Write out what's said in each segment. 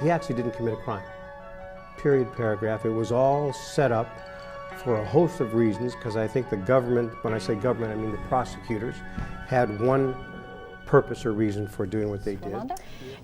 He actually didn't commit a crime. Period, paragraph. It was all set up for a host of reasons, because I think the government, when I say government, I mean the prosecutors, had one purpose or reason for doing what they did.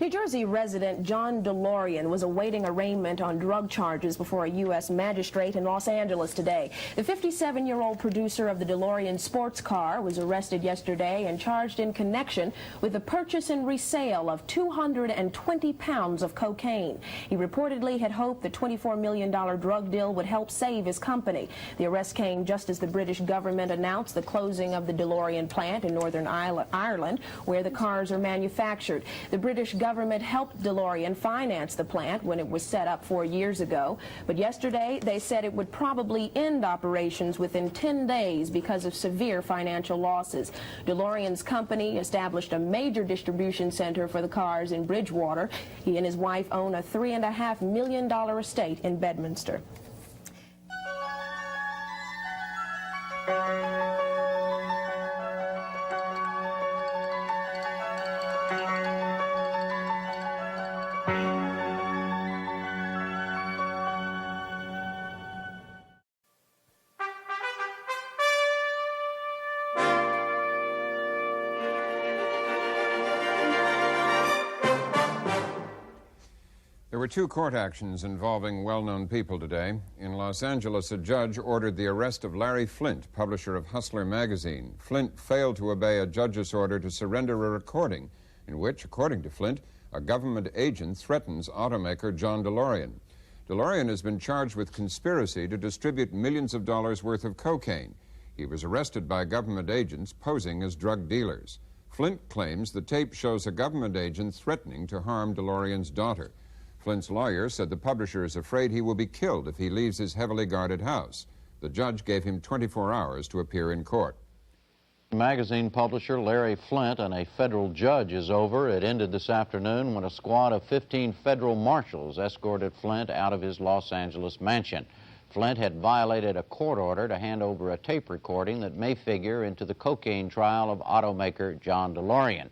New Jersey resident John DeLorean was awaiting arraignment on drug charges before a U.S. magistrate in Los Angeles today. The 57-year-old producer of the DeLorean sports car was arrested yesterday and charged in connection with the purchase and resale of 220 pounds of cocaine. He reportedly had hoped the $24 million drug deal would help save his company. The arrest came just as the British government announced the closing of the DeLorean plant in Northern Ireland, where the cars are manufactured. The British government helped DeLorean finance the plant when it was set up 4 years ago, but yesterday they said it would probably end operations within 10 days because of severe financial losses. DeLorean's company established a major distribution center for the cars in Bridgewater. He and his wife own a $3.5 million estate in Bedminster. There were two court actions involving well-known people today. In Los Angeles, a judge ordered the arrest of Larry Flynt, publisher of Hustler magazine. Flynt failed to obey a judge's order to surrender a recording in which, according to Flynt, a government agent threatens automaker John DeLorean. DeLorean has been charged with conspiracy to distribute millions of dollars worth of cocaine. He was arrested by government agents posing as drug dealers. Flynt claims the tape shows a government agent threatening to harm DeLorean's daughter. Flynt's lawyer said the publisher is afraid he will be killed if he leaves his heavily guarded house. The judge gave him 24 hours to appear in court. Magazine publisher Larry Flynt and a federal judge is over. It ended this afternoon when a squad of 15 federal marshals escorted Flynt out of his Los Angeles mansion. Flynt had violated a court order to hand over a tape recording that may figure into the cocaine trial of automaker John DeLorean.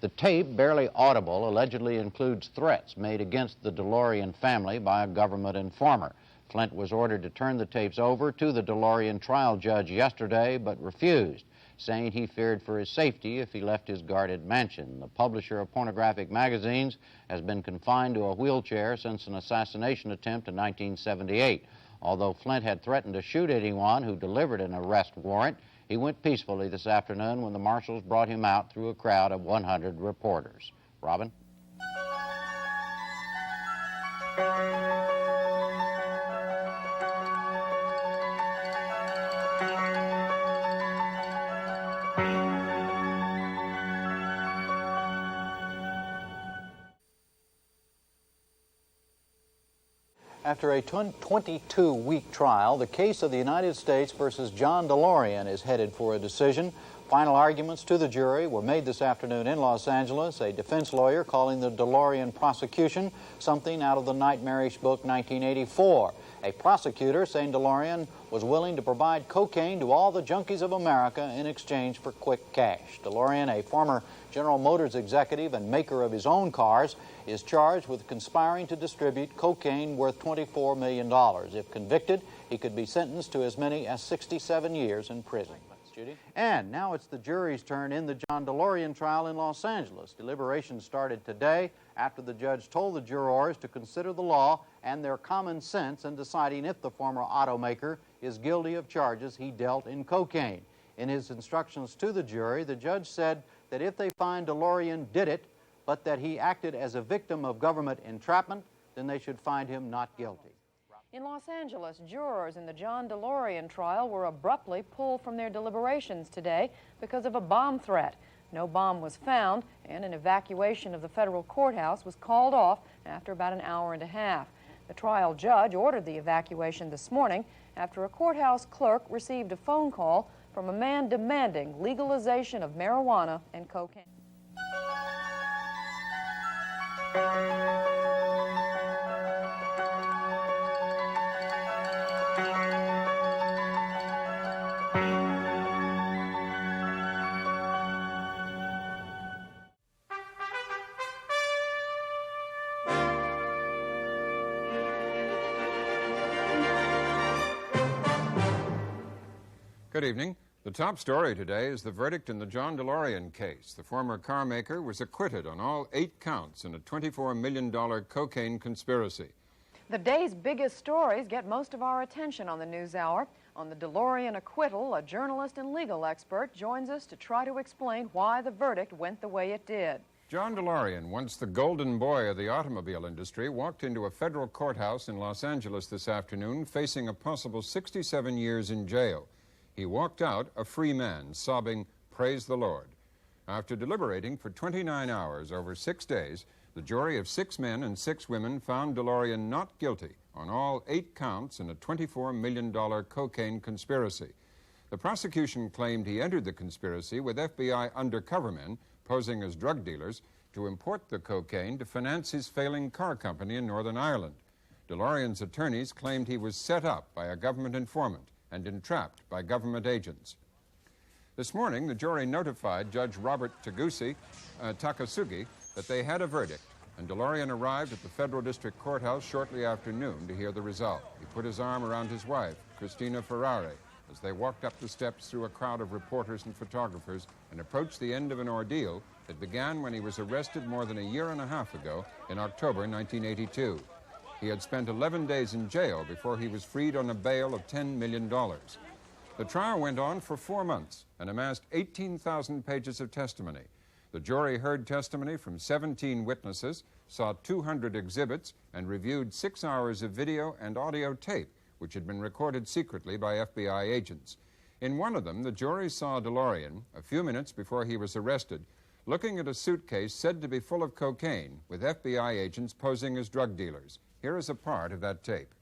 The tape, barely audible, allegedly includes threats made against the DeLorean family by a government informer. Flynt was ordered to turn the tapes over to the DeLorean trial judge yesterday, but refused, saying he feared for his safety if he left his guarded mansion. The publisher of pornographic magazines has been confined to a wheelchair since an assassination attempt in 1978. Although Flynt had threatened to shoot anyone who delivered an arrest warrant, he went peacefully this afternoon when the marshals brought him out through a crowd of 100 reporters. Robin? After a 22-week trial, the case of the United States versus John DeLorean is headed for a decision. Final arguments to the jury were made this afternoon in Los Angeles, a defense lawyer calling the DeLorean prosecution something out of the nightmarish book 1984. A prosecutor saying DeLorean was willing to provide cocaine to all the junkies of America in exchange for quick cash. DeLorean, a former General Motors executive and maker of his own cars, is charged with conspiring to distribute cocaine worth $24 million. If convicted, he could be sentenced to as many as 67 years in prison. Judy? And now it's the jury's turn in the John DeLorean trial in Los Angeles. Deliberations started today after the judge told the jurors to consider the law and their common sense in deciding if the former automaker is guilty of charges he dealt in cocaine. In his instructions to the jury, the judge said that if they find DeLorean did it, but that he acted as a victim of government entrapment, then they should find him not guilty. In Los Angeles, jurors in the John DeLorean trial were abruptly pulled from their deliberations today because of a bomb threat. No bomb was found, and an evacuation of the federal courthouse was called off after about an hour and a half. The trial judge ordered the evacuation this morning after a courthouse clerk received a phone call from a man demanding legalization of marijuana and cocaine. Good evening. The top story today is the verdict in the John DeLorean case. The former car maker was acquitted on all 8 counts in a $24 million cocaine conspiracy. The day's biggest stories get most of our attention on the NewsHour. On the DeLorean acquittal, a journalist and legal expert joins us to try to explain why the verdict went the way it did. John DeLorean, once the golden boy of the automobile industry, walked into a federal courthouse in Los Angeles this afternoon facing a possible 67 years in jail. He walked out a free man, sobbing, "Praise the Lord." After deliberating for 29 hours over 6 days, the jury of 6 men and 6 women found DeLorean not guilty on all 8 counts in a $24 million cocaine conspiracy. The prosecution claimed he entered the conspiracy with FBI undercovermen posing as drug dealers to import the cocaine to finance his failing car company in Northern Ireland. DeLorean's attorneys claimed he was set up by a government informant and entrapped by government agents. This morning, the jury notified Judge Robert Takasugi that they had a verdict, and DeLorean arrived at the federal district courthouse shortly after noon to hear the result. He put his arm around his wife, Christina Ferrari, as they walked up the steps through a crowd of reporters and photographers and approached the end of an ordeal that began when he was arrested more than a year and a half ago in October 1982. He had spent 11 days in jail before he was freed on a bail of $10 million. The trial went on for 4 months and amassed 18,000 pages of testimony. The jury heard testimony from 17 witnesses, saw 200 exhibits, and reviewed 6 hours of video and audio tape, which had been recorded secretly by FBI agents. In one of them, the jury saw DeLorean, a few minutes before he was arrested, looking at a suitcase said to be full of cocaine, with FBI agents posing as drug dealers. Here is a part of that tape.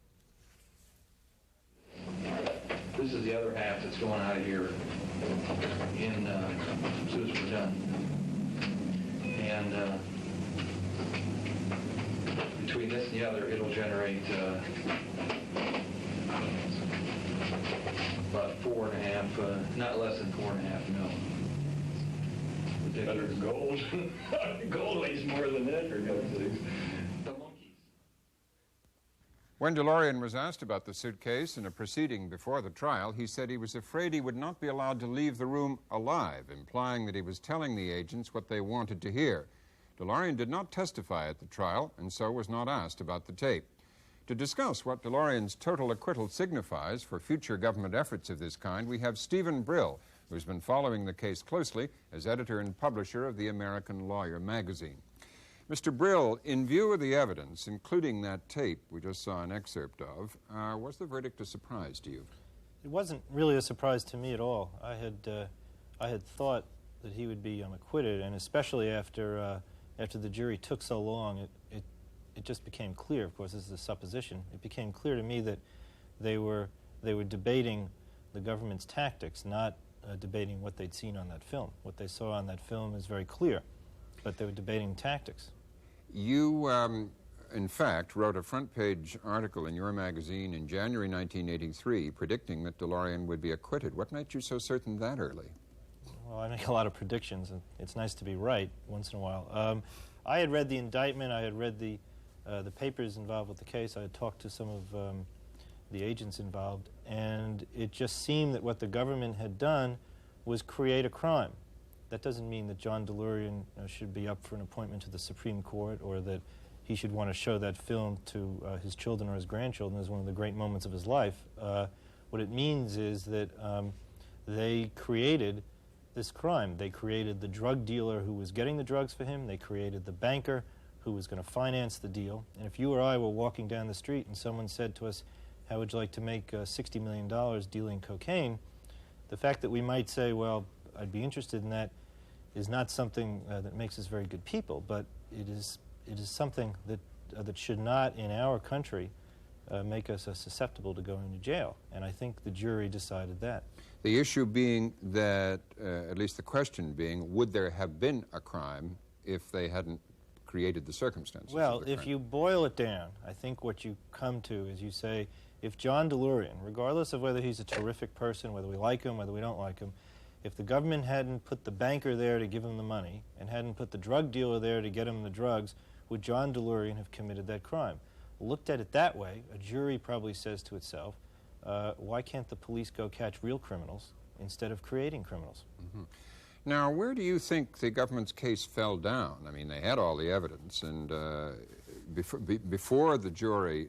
This is the other half that's going out of here in, as soon as we're done. And between this and the other, it'll generate about 4.5, not less than 4.5 mil. Better than gold. Gold weighs more than that, for God's sakes. The monkeys. When DeLorean was asked about the suitcase in a proceeding before the trial, he said he was afraid he would not be allowed to leave the room alive, implying that he was telling the agents what they wanted to hear. DeLorean did not testify at the trial and so was not asked about the tape. To discuss what DeLorean's total acquittal signifies for future government efforts of this kind, we have Stephen Brill, who's been following the case closely as editor and publisher of the American Lawyer magazine. Mr. Brill, in view of the evidence, including that tape we just saw an excerpt of, was the verdict a surprise to you? It wasn't really a surprise to me at all. I had thought that he would be acquitted, and especially after the jury took so long, it just became clear. Of course, this is a supposition. It became clear to me that they were debating the government's tactics, not debating what they'd seen on that film. What they saw on that film is very clear, but they were debating tactics. You, in fact, wrote a front-page article in your magazine in January 1983 predicting that DeLorean would be acquitted. What made you so certain that early? Well, I make a lot of predictions, and it's nice to be right once in a while. I had read the indictment. I had read the papers involved with the case. I had talked to some of the agents involved, and it just seemed that what the government had done was create a crime. That doesn't mean that John DeLorean should be up for an appointment to the Supreme Court or that he should want to show that film to his children or his grandchildren as one of the great moments of his life. What it means is that they created this crime. They created the drug dealer who was getting the drugs for him. They created the banker who was going to finance the deal. And if you or I were walking down the street and someone said to us, "How would you like to make $60 million dealing cocaine?" the fact that we might say, "Well, I'd be interested in that," is not something that makes us very good people, but it is something that should not, in our country, make us susceptible to going to jail. And I think the jury decided that. The issue being that, at least the question being, would there have been a crime if they hadn't created the circumstances? Well, if you boil it down, I think what you come to is you say, if John DeLorean, regardless of whether he's a terrific person, whether we like him, whether we don't like him, if the government hadn't put the banker there to give him the money and hadn't put the drug dealer there to get him the drugs, would John DeLorean have committed that crime? Looked at it that way, a jury probably says to itself, why can't the police go catch real criminals instead of creating criminals. Now, where do you think the government's case fell down? I mean, they had all the evidence, and before the jury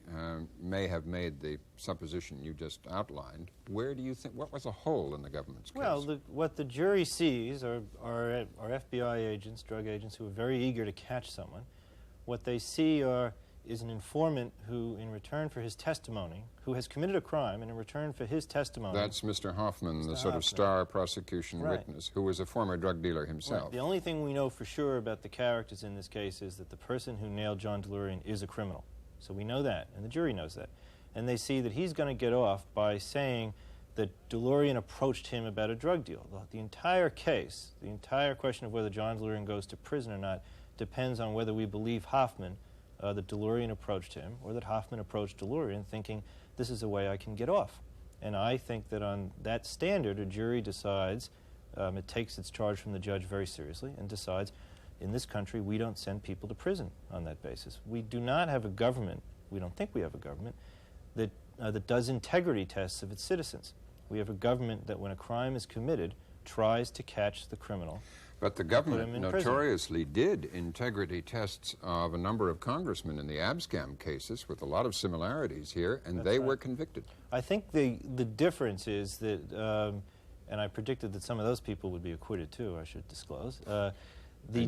may have made the supposition you just outlined, where do you think, what was a hole in the government's case? Well, what the jury sees are FBI agents, drug agents, who are very eager to catch someone. What they see is an informant who, in return for his testimony, who has committed a crime, and in return for his testimony... That's Mr. Hoffman, the sort of star prosecution witness, who was a former drug dealer himself. Right. The only thing we know for sure about the characters in this case is that the person who nailed John DeLorean is a criminal. So we know that, and the jury knows that. And they see that he's going to get off by saying that DeLorean approached him about a drug deal. The entire case, the entire question of whether John DeLorean goes to prison or not, depends on whether we believe Hoffman, that DeLorean approached him, or that Hoffman approached DeLorean thinking, this is a way I can get off. And I think that on that standard, a jury decides, it takes its charge from the judge very seriously, and decides, in this country, we don't send people to prison on that basis. We do not have a government, we don't think we have a government, that does integrity tests of its citizens. We have a government that when a crime is committed, tries to catch the criminal. But the government notoriously did integrity tests of a number of congressmen in the Abscam cases with a lot of similarities here, and they were convicted. I think the difference is that, and I predicted that some of those people would be acquitted too, I should disclose. The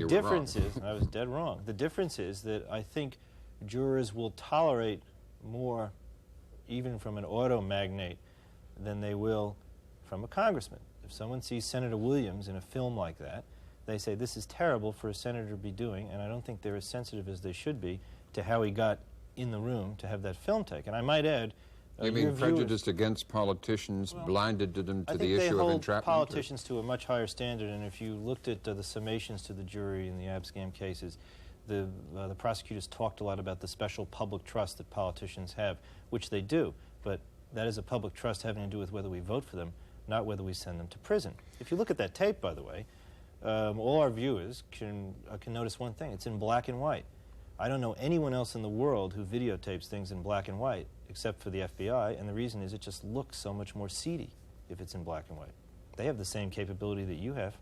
difference is, I was dead wrong, the difference is that I think jurors will tolerate more, even from an auto magnate, than they will from a congressman. If someone sees Senator Williams in a film like that, they say, this is terrible for a senator to be doing, and I don't think they're as sensitive as they should be to how he got in the room to have that film taken. I might add... You mean prejudiced against politicians, blinded to them to the issue of entrapment? I think they hold politicians to a much higher standard, and if you looked at the summations to the jury in the Abscam cases, the prosecutors talked a lot about the special public trust that politicians have, which they do, but that is a public trust having to do with whether we vote for them, not whether we send them to prison. If you look at that tape, by the way, all our viewers can notice one thing. It's in black and white. I don't know anyone else in the world who videotapes things in black and white, except for the FBI, and the reason is it just looks so much more seedy if it's in black and white. They have the same capability that you have.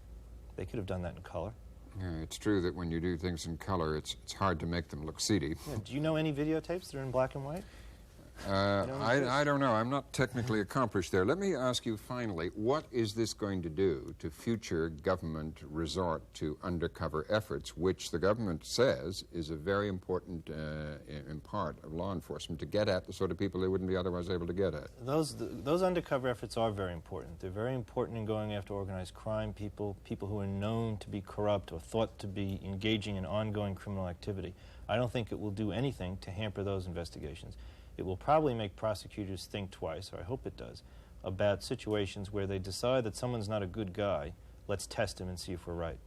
They could have done that in color. Yeah, it's true that when you do things in color, it's hard to make them look seedy. Yeah, do you know any videotapes that are in black and white? I don't know. I'm not technically accomplished there. Let me ask you finally, what is this going to do to future government resort to undercover efforts, which the government says is a very important in part of law enforcement, to get at the sort of people they wouldn't be otherwise able to get at? Those undercover efforts are very important. They're very important in going after organized crime people who are known to be corrupt or thought to be engaging in ongoing criminal activity. I don't think it will do anything to hamper those investigations. It will probably make prosecutors think twice, or I hope it does, about situations where they decide that someone's not a good guy. Let's test him and see if we're right.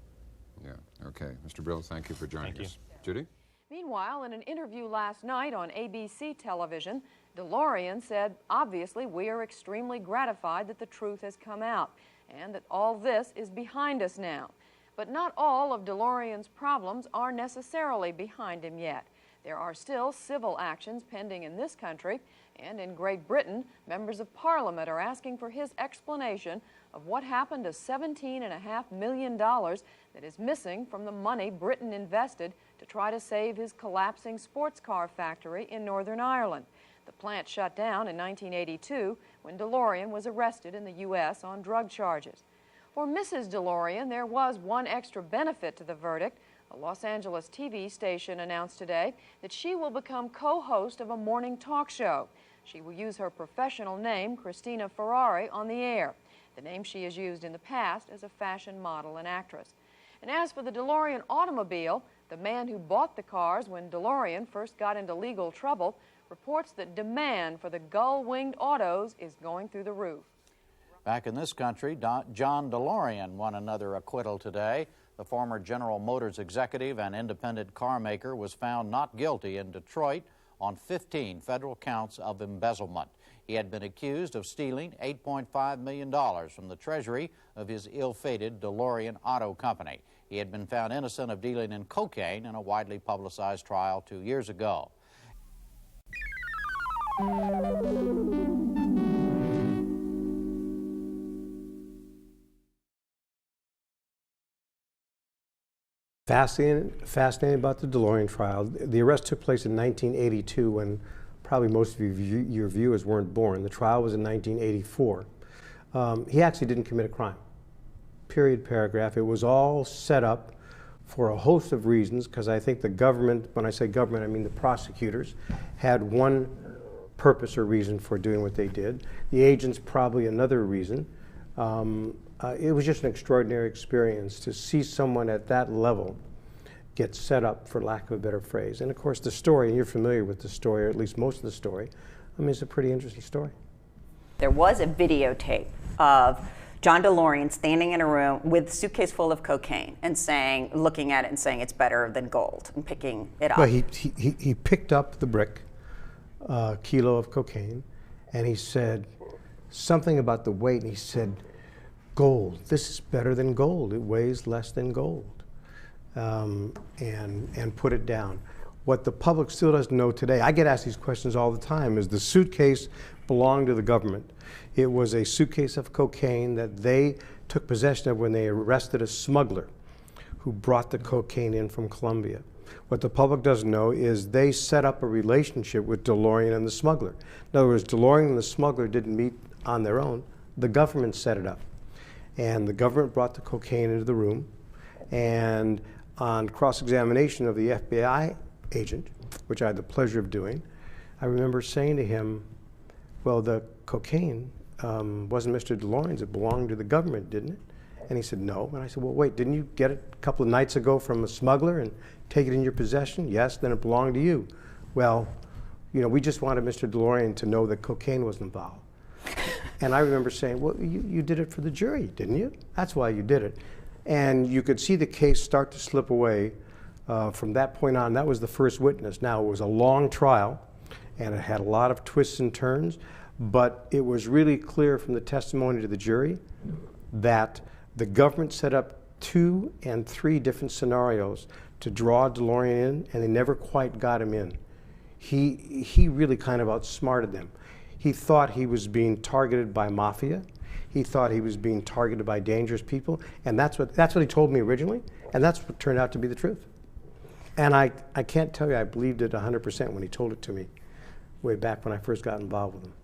Yeah, okay. Mr. Brill, thank you for joining us. Judy? Meanwhile, in an interview last night on ABC television, DeLorean said, obviously, we are extremely gratified that the truth has come out and that all this is behind us now. But not all of DeLorean's problems are necessarily behind him yet. There are still civil actions pending in this country, and in Great Britain, members of Parliament are asking for his explanation of what happened to $17.5 million that is missing from the money Britain invested to try to save his collapsing sports car factory in Northern Ireland. The plant shut down in 1982 when DeLorean was arrested in the U.S. on drug charges. For Mrs. DeLorean, there was one extra benefit to the verdict. A Los Angeles TV station announced today that she will become co-host of a morning talk show. She will use her professional name, Christina Ferrari, on the air, the name she has used in the past as a fashion model and actress. And as for the DeLorean automobile, the man who bought the cars when DeLorean first got into legal trouble reports that demand for the gull-winged autos is going through the roof. Back in this country, John DeLorean won another acquittal today. The former General Motors executive and independent car maker was found not guilty in Detroit on 15 federal counts of embezzlement. He had been accused of stealing $8.5 million from the treasury of his ill-fated DeLorean Auto Company. He had been found innocent of dealing in cocaine in a widely publicized trial 2 years ago. Fascinating about the DeLorean trial. The arrest took place in 1982 when probably most of your viewers weren't born. The trial was in 1984. He actually didn't commit a crime. Period, paragraph. It was all set up for a host of reasons, because I think the government, when I say government, I mean the prosecutors, had one purpose or reason for doing what they did. The agents probably another reason. It was just an extraordinary experience to see someone at that level get set up, for lack of a better phrase. And of course the story, and you're familiar with the story, or at least most of the story, I mean, it's a pretty interesting story. There was a videotape of John DeLorean standing in a room with a suitcase full of cocaine and saying, looking at it and saying it's better than gold, and picking it up. Well, he picked up the brick, kilo of cocaine, and he said something about the weight, and he said, gold, this is better than gold, it weighs less than gold, and put it down. What the public still doesn't know today, I get asked these questions all the time, is the suitcase belonged to the government. It was a suitcase of cocaine that they took possession of when they arrested a smuggler who brought the cocaine in from Colombia. What the public doesn't know is they set up a relationship with DeLorean and the smuggler. In other words, DeLorean and the smuggler didn't meet on their own. The government set it up. And the government brought the cocaine into the room, and on cross-examination of the FBI agent, which I had the pleasure of doing, I remember saying to him, well, the cocaine wasn't Mr. DeLorean's, it belonged to the government, didn't it? And he said, no. And I said, well, wait, didn't you get it a couple of nights ago from a smuggler and take it in your possession? Yes, then it belonged to you. Well, you know, we just wanted Mr. DeLorean to know that cocaine was involved. And I remember saying, well, you did it for the jury, didn't you? That's why you did it. And you could see the case start to slip away from that point on. That was the first witness. Now, it was a long trial, and it had a lot of twists and turns, but it was really clear from the testimony to the jury that the government set up 2 and 3 different scenarios to draw DeLorean in, and they never quite got him in. He really kind of outsmarted them. He thought he was being targeted by mafia. He thought he was being targeted by dangerous people, and that's what he told me originally, and that's what turned out to be the truth. And I can't tell you I believed it 100% when he told it to me way back when I first got involved with him.